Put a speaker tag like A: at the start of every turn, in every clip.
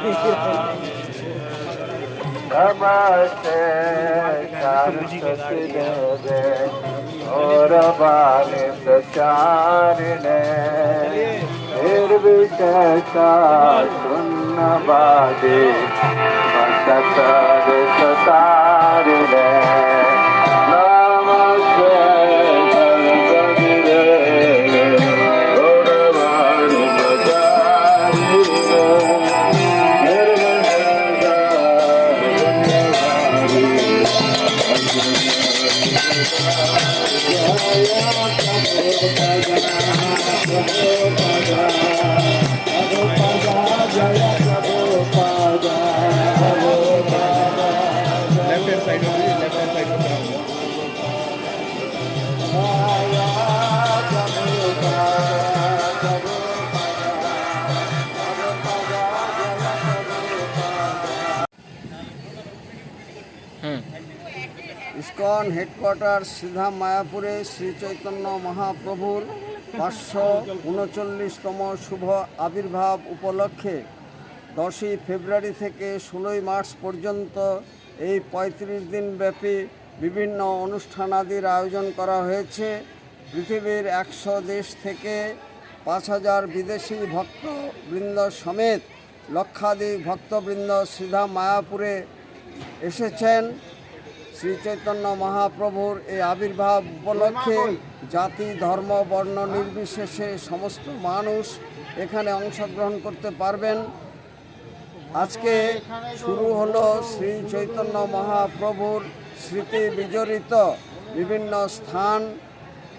A: नमस्ते सरस्वती देवे गौरवाणी प्रचारिणे निर्विशेषा शून्यवादी सतर सतारिणे नमस्ते सरस्वती देवे गौरवाणी
B: ইসকন হেডকোয়ার্টার সিধা মায়াপুরে শ্রী চৈতন্য মহাপ্রভুর 539তম শুভ আবির্ভাব উপলক্ষে 10ই ফেব্রুয়ারি থেকে 16ই মার্চ পর্যন্ত এই 35 দিনব্যাপী বিভিন্ন অনুষ্ঠানাদির আয়োজন করা হয়েছে। পৃথিবীর 100 দেশ থেকে 5000 বিদেশি ভক্তবৃন্দ সমেত লক্ষাধিক ভক্তবৃন্দ সিধা মায়াপুরে এসেছেন। শ্রী চৈতন্য মহাপ্রভুর এই আবির্ভাব উপলক্ষে জাতি ধর্ম বর্ণ নির্বিশেষে সমস্ত মানুষ এখানে অংশগ্রহণ করতে পারবেন। আজকে শুরু হলো শ্রী চৈতন্য মহাপ্রভুর স্মৃতি বিজড়িত বিভিন্ন স্থান,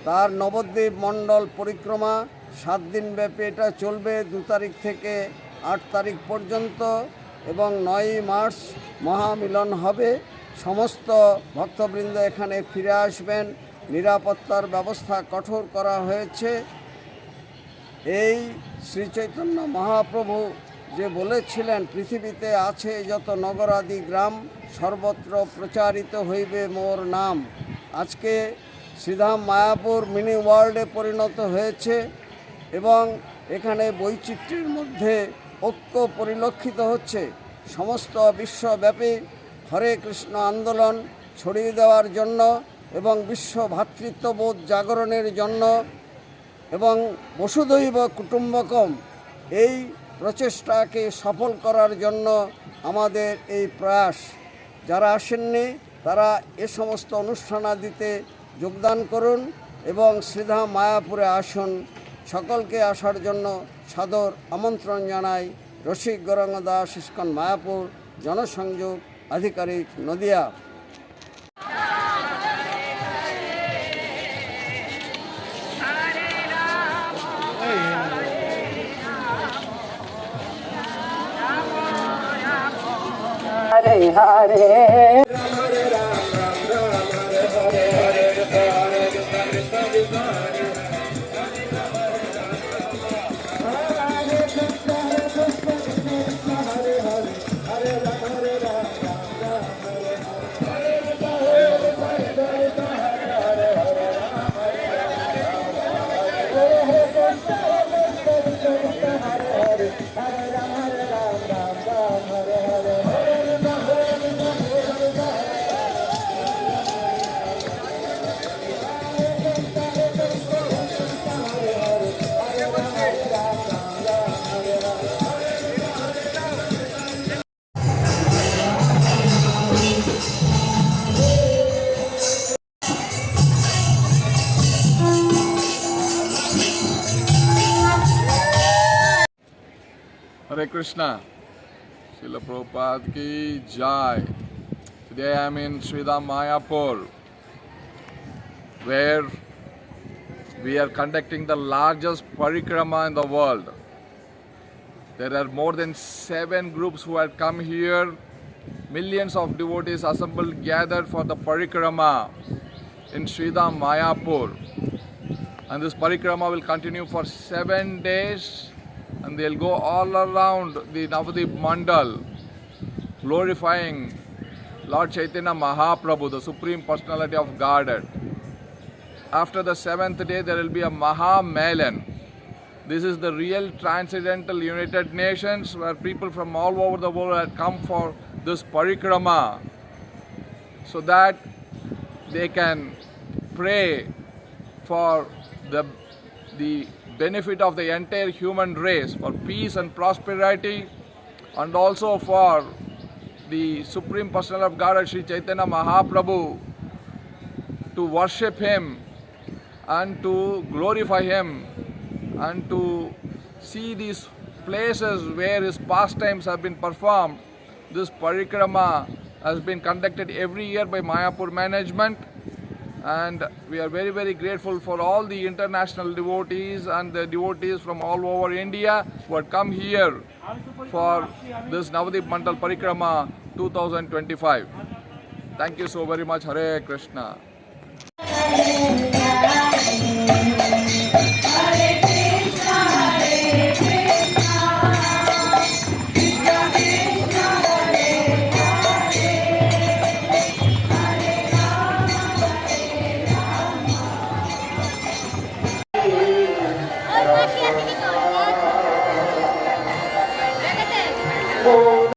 B: তার নবদ্বীপ মণ্ডল পরিক্রমা 7 দিন ব্যাপী এটা চলবে 2 তারিখ থেকে 8 তারিখ পর্যন্ত এবং 9ই মার্চ মহামিলন হবে। সমস্ত ভক্তবৃন্দ এখানে ফিরে আসবেন। নিরাপত্তার ব্যবস্থা কঠোর করা হয়েছে। এই শ্রী চৈতন্য মহাপ্রভু যে বলেছিলেন, পৃথিবীতে আছে যত নগরাদি গ্রাম সর্বত্র প্রচারিত হইবে মোর নাম। আজকে শ্রীধাম মায়াপুর মিনি ওয়ার্ল্ডে পরিণত হয়েছে এবং এখানে বৈচিত্র্যের মধ্যে ঐক্য পরিলক্ষিত হচ্ছে। সমস্ত বিশ্বব্যাপী হরে কৃষ্ণ আন্দোলন ছড়িয়ে দেওয়ার জন্য এবং বিশ্ব ভ্রাতৃত্ববোধ জাগরণের জন্য এবং বসুধৈব কুটুম্বকম এই প্রচেষ্টাকে সফল করার জন্য আমাদের এই প্রয়াস। যারা আসেননি তারা এ সমস্ত অনুষ্ঠানাদিতে যোগদান করুন এবং শ্রীধাম মায়াপুরে আসুন। সকলকে আসার জন্য সাদর আমন্ত্রণ জানাই। রসিক গৌরাঙ্গ দাস, ইসকন মায়াপুর, জনসংযোগ আধিকারিক, Nadia.
A: Hare Hare
C: Hare Krishna, Srila Prabhupada ki jai. Today I am in Sridham Mayapur, where we are conducting the largest parikrama in the world. There are more than 7 groups who have come here. Millions of devotees assembled, gathered for the parikrama in Sridham Mayapur. And this parikrama will continue for 7 days. And they'll go all around the Navadip Mandal, glorifying Lord Chaitanya Mahaprabhu, the Supreme Personality of Godhead. After the 7th day, there will be a Mahamelan. This is the real Transcendental United Nations where people from all over the world had come for this parikrama so that they can pray for the benefit of the entire human race, for peace and prosperity, and also for the Supreme Personal of Godhead Sri Chaitanya Mahaprabhu, to worship Him and to glorify Him and to see these places where His pastimes have been performed. This parikrama has been conducted every year by Mayapur management, and we are very, very grateful for all the international devotees and the devotees from all over India who had come here for this Navadip Mandal Parikrama 2025. Thank you so very much. Hare Krishna.